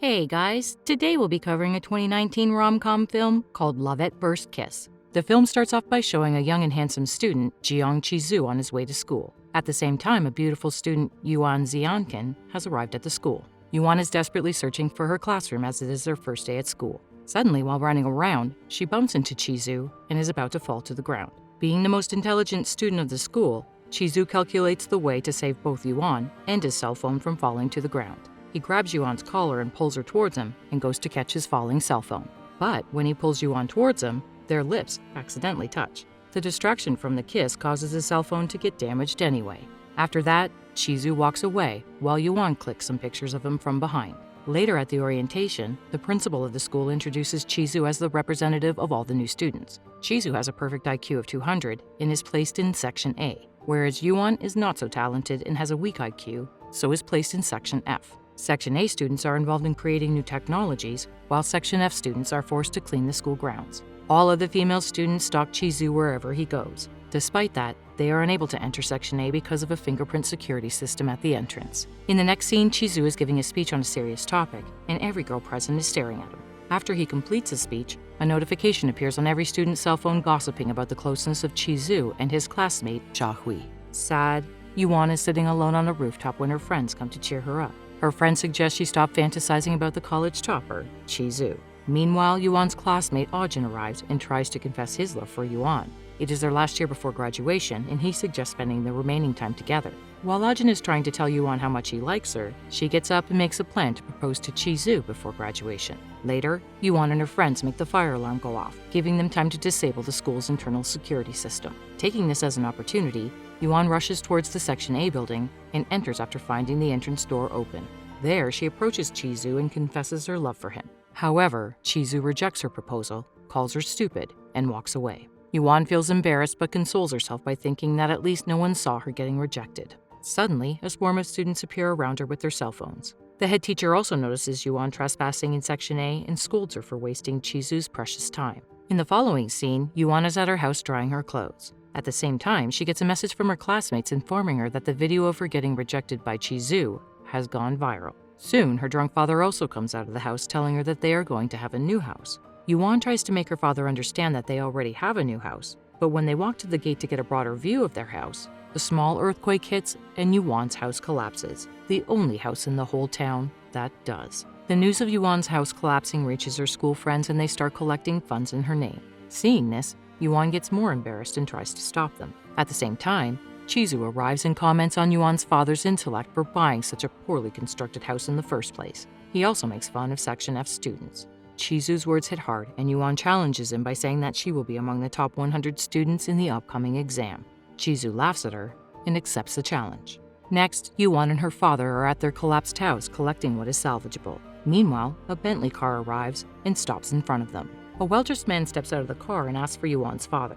Hey guys, today we'll be covering a 2019 rom-com film called Love at First Kiss. The film starts off by showing a young and handsome student, Jiang Zhishu, on his way to school. At the same time, a beautiful student, Yuan Xiangqin, has arrived at the school. Yuan is desperately searching for her classroom as it is their first day at school. Suddenly, while running around, she bumps into Zhishu and is about to fall to the ground. Being the most intelligent student of the school, Zhishu calculates the way to save both Yuan and his cell phone from falling to the ground. He grabs Yuan's collar and pulls her towards him and goes to catch his falling cell phone. But when he pulls Yuan towards him, their lips accidentally touch. The distraction from the kiss causes his cell phone to get damaged anyway. After that, Zhishu walks away while Yuan clicks some pictures of him from behind. Later at the orientation, the principal of the school introduces Zhishu as the representative of all the new students. Zhishu has a perfect IQ of 200 and is placed in Section A, whereas Yuan is not so talented and has a weak IQ, so is placed in Section F. Section A students are involved in creating new technologies, while Section F students are forced to clean the school grounds. All of the female students stalk Zhishu wherever he goes. Despite that, they are unable to enter Section A because of a fingerprint security system at the entrance. In the next scene, Zhishu is giving a speech on a serious topic, and every girl present is staring at him. After he completes his speech, a notification appears on every student's cell phone gossiping about the closeness of Zhishu and his classmate, Xiaohui. Sad, Yuan is sitting alone on a rooftop when her friends come to cheer her up. Her friend suggests she stop fantasizing about the college topper, Zhishu. Meanwhile, Yuan's classmate Ajin arrives and tries to confess his love for Yuan. It is their last year before graduation, and he suggests spending the remaining time together. While Ajin is trying to tell Yuan how much he likes her, she gets up and makes a plan to propose to Zhishu before graduation. Later, Yuan and her friends make the fire alarm go off, giving them time to disable the school's internal security system. Taking this as an opportunity, Yuan rushes towards the Section A building and enters after finding the entrance door open. There, she approaches Zhishu and confesses her love for him. However, Zhishu rejects her proposal, calls her stupid, and walks away. Yuan feels embarrassed but consoles herself by thinking that at least no one saw her getting rejected. Suddenly, a swarm of students appear around her with their cell phones. The head teacher also notices Yuan trespassing in Section A and scolds her for wasting Zhishu's precious time. In the following scene, Yuan is at her house drying her clothes. At the same time, she gets a message from her classmates informing her that the video of her getting rejected by Zhishu has gone viral. Soon, her drunk father also comes out of the house telling her that they are going to have a new house. Yuan tries to make her father understand that they already have a new house, but when they walk to the gate to get a broader view of their house, a small earthquake hits and Yuan's house collapses, the only house in the whole town that does. The news of Yuan's house collapsing reaches her school friends and they start collecting funds in her name. Seeing this, Yuan gets more embarrassed and tries to stop them. At the same time, Zhishu arrives and comments on Yuan's father's intellect for buying such a poorly constructed house in the first place. He also makes fun of Section F students. Zhishu's words hit hard, and Yuan challenges him by saying that she will be among the top 100 students in the upcoming exam. Zhishu laughs at her and accepts the challenge. Next, Yuan and her father are at their collapsed house collecting what is salvageable. Meanwhile, a Bentley car arrives and stops in front of them. A well-dressed man steps out of the car and asks for Yuan's father.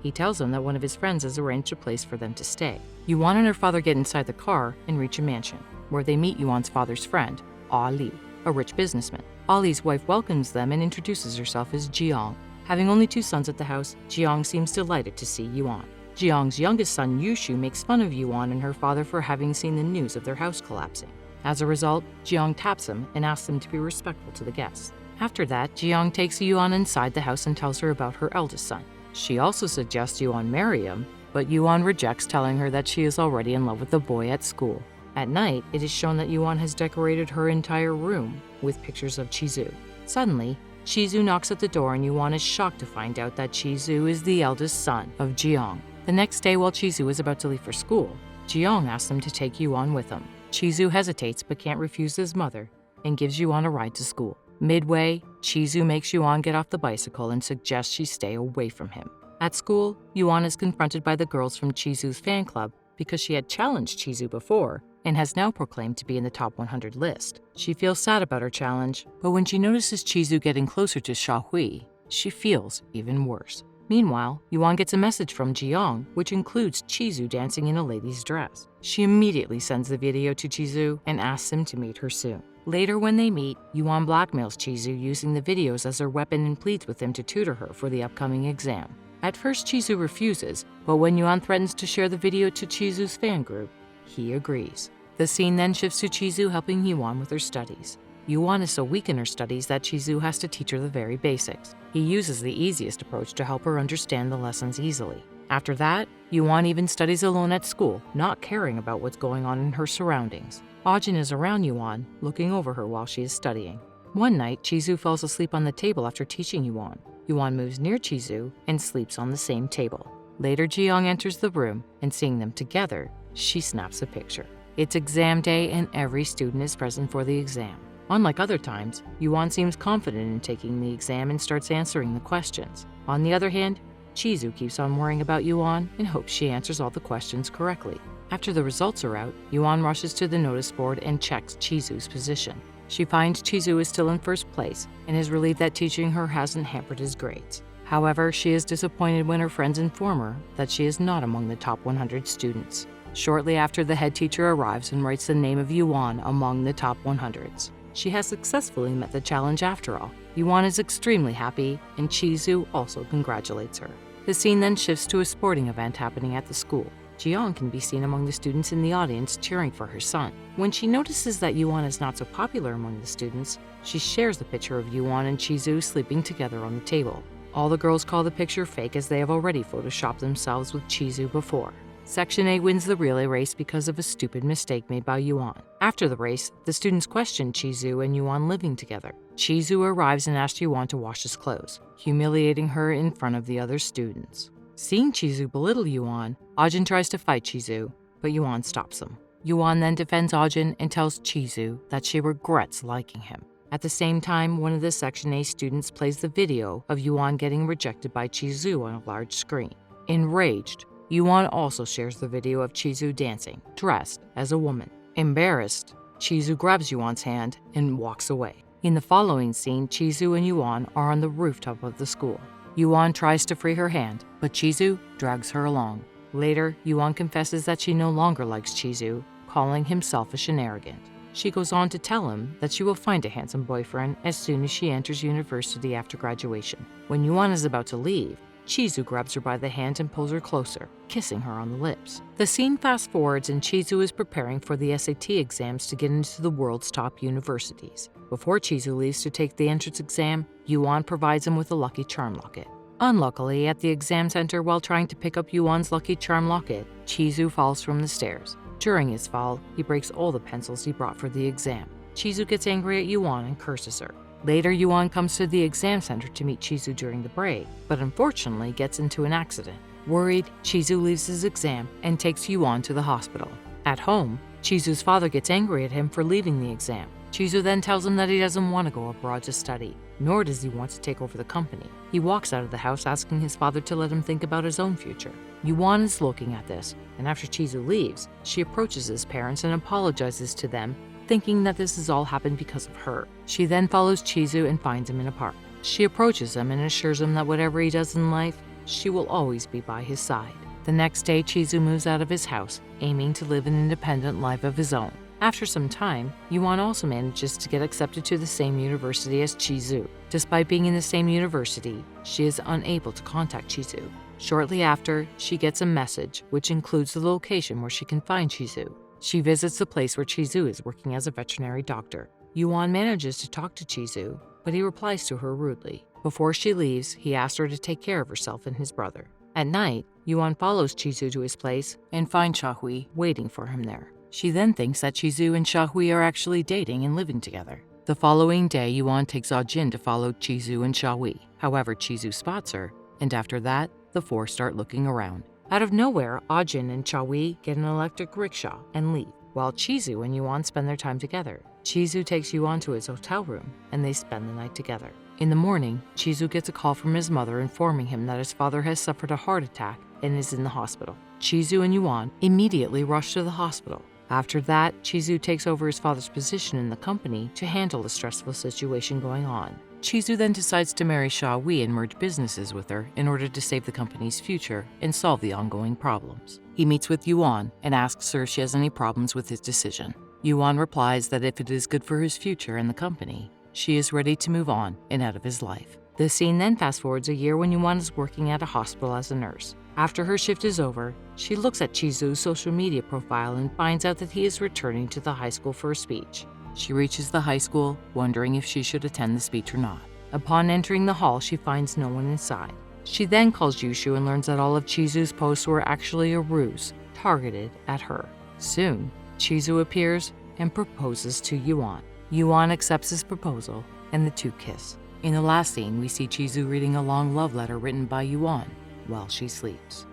He tells them that one of his friends has arranged a place for them to stay. Yuan and her father get inside the car and reach a mansion, where they meet Yuan's father's friend, Ali, a rich businessman. Ali's wife welcomes them and introduces herself as Jiang. Having only 2 sons at the house, Jiang seems delighted to see Yuan. Jiang's youngest son, Yushu, makes fun of Yuan and her father for having seen the news of their house collapsing. As a result, Jiang taps him and asks him to be respectful to the guests. After that, Jiang takes Yuan inside the house and tells her about her eldest son. She also suggests Yuan marry him, but Yuan rejects, telling her that she is already in love with the boy at school. At night, it is shown that Yuan has decorated her entire room with pictures of Zhishu. Suddenly, Zhishu knocks at the door and Yuan is shocked to find out that Zhishu is the eldest son of Jiang. The next day, while Zhishu is about to leave for school, Jiang asks him to take Yuan with him. Zhishu hesitates but can't refuse his mother and gives Yuan a ride to school. Midway, Zhishu makes Yuan get off the bicycle and suggests she stay away from him. At school, Yuan is confronted by the girls from Zhishu's fan club because she had challenged Zhishu before and has now proclaimed to be in the top 100 list. She feels sad about her challenge, but when she notices Zhishu getting closer to Xiaohui, she feels even worse. Meanwhile, Yuan gets a message from Jiang, which includes Zhishu dancing in a lady's dress. She immediately sends the video to Zhishu and asks him to meet her soon. Later, when they meet, Yuan blackmails Zhishu using the videos as her weapon and pleads with him to tutor her for the upcoming exam. At first, Zhishu refuses, but when Yuan threatens to share the video to Zhishu's fan group, he agrees. The scene then shifts to Zhishu helping Yuan with her studies. Yuan is so weak in her studies that Zhishu has to teach her the very basics. He uses the easiest approach to help her understand the lessons easily. After that, Yuan even studies alone at school, not caring about what's going on in her surroundings. Ajin is around Yuan, looking over her while she is studying. One night, Zhishu falls asleep on the table after teaching Yuan. Yuan moves near Zhishu and sleeps on the same table. Later, Jiang enters the room, and seeing them together, she snaps a picture. It's exam day and every student is present for the exam. Unlike other times, Yuan seems confident in taking the exam and starts answering the questions. On the other hand, Zhishu keeps on worrying about Yuan and hopes she answers all the questions correctly. After the results are out, Yuan rushes to the notice board and checks Zhishu's position. She finds Zhishu is still in first place and is relieved that teaching her hasn't hampered his grades. However, she is disappointed when her friends inform her that she is not among the top 100 students. Shortly after, the head teacher arrives and writes the name of Yuan among the top 100s. She has successfully met the challenge after all. Yuan is extremely happy, and Zhishu also congratulates her. The scene then shifts to a sporting event happening at the school. Jiang can be seen among the students in the audience cheering for her son. When she notices that Yuan is not so popular among the students, she shares the picture of Yuan and Zhishu sleeping together on the table. All the girls call the picture fake as they have already photoshopped themselves with Zhishu before. Section A wins the relay race because of a stupid mistake made by Yuan. After the race, the students question Zhishu and Yuan living together. Zhishu arrives and asks Yuan to wash his clothes, humiliating her in front of the other students. Seeing Zhishu belittle Yuan, Ajin tries to fight Zhishu, but Yuan stops him. Yuan then defends Ajin and tells Zhishu that she regrets liking him. At the same time, one of the Section A students plays the video of Yuan getting rejected by Zhishu on a large screen. Enraged, Yuan also shares the video of Zhishu dancing, dressed as a woman. Embarrassed, Zhishu grabs Yuan's hand and walks away. In the following scene, Zhishu and Yuan are on the rooftop of the school. Yuan tries to free her hand, but Zhishu drags her along. Later, Yuan confesses that she no longer likes Zhishu, calling him selfish and arrogant. She goes on to tell him that she will find a handsome boyfriend as soon as she enters university after graduation. When Yuan is about to leave, Zhishu grabs her by the hand and pulls her closer, kissing her on the lips. The scene fast forwards and Zhishu is preparing for the SAT exams to get into the world's top universities. Before Zhishu leaves to take the entrance exam, Yuan provides him with a Lucky Charm locket. Unluckily, at the exam center while trying to pick up Yuan's Lucky Charm locket, Zhishu falls from the stairs. During his fall, he breaks all the pencils he brought for the exam. Zhishu gets angry at Yuan and curses her. Later, Yuan comes to the exam center to meet Zhishu during the break, but unfortunately gets into an accident. Worried, Zhishu leaves his exam and takes Yuan to the hospital. At home, Zhishu's father gets angry at him for leaving the exam. Zhishu then tells him that he doesn't want to go abroad to study, nor does he want to take over the company. He walks out of the house asking his father to let him think about his own future. Yuan is looking at this, and after Zhishu leaves, she approaches his parents and apologizes to them, thinking that this has all happened because of her. She then follows Zhishu and finds him in a park. She approaches him and assures him that whatever he does in life, she will always be by his side. The next day, Zhishu moves out of his house, aiming to live an independent life of his own. After some time, Yuan also manages to get accepted to the same university as Zhishu. Despite being in the same university, she is unable to contact Zhishu. Shortly after, she gets a message which includes the location where she can find Zhishu. She visits the place where Zhishu is working as a veterinary doctor. Yuan manages to talk to Zhishu, but he replies to her rudely. Before she leaves, he asks her to take care of herself and his brother. At night, Yuan follows Zhishu to his place and finds Xiaohui waiting for him there. She then thinks that Zhishu and Xiaohui are actually dating and living together. The following day, Yuan takes Ajin to follow Zhishu and Xiaohui. However, Zhishu spots her, and after that, the four start looking around. Out of nowhere, Ajin and Xiaohui get an electric rickshaw and leave, while Zhishu and Yuan spend their time together. Zhishu takes Yuan to his hotel room, and they spend the night together. In the morning, Zhishu gets a call from his mother informing him that his father has suffered a heart attack and is in the hospital. Zhishu and Yuan immediately rush to the hospital. After that, Zhishu takes over his father's position in the company to handle the stressful situation going on. Zhishu then decides to marry Xiaohui and merge businesses with her in order to save the company's future and solve the ongoing problems. He meets with Yuan and asks her if she has any problems with his decision. Yuan replies that if it is good for his future and the company, she is ready to move on and out of his life. The scene then fast forwards a year when Yuan is working at a hospital as a nurse. After her shift is over, she looks at Zhishu's social media profile and finds out that he is returning to the high school for a speech. She reaches the high school, wondering if she should attend the speech or not. Upon entering the hall, she finds no one inside. She then calls Zhishu and learns that all of Zhishu's posts were actually a ruse targeted at her. Soon, Zhishu appears and proposes to Yuan. Yuan accepts his proposal, and the two kiss. In the last scene, we see Zhishu reading a long love letter written by Yuan while she sleeps.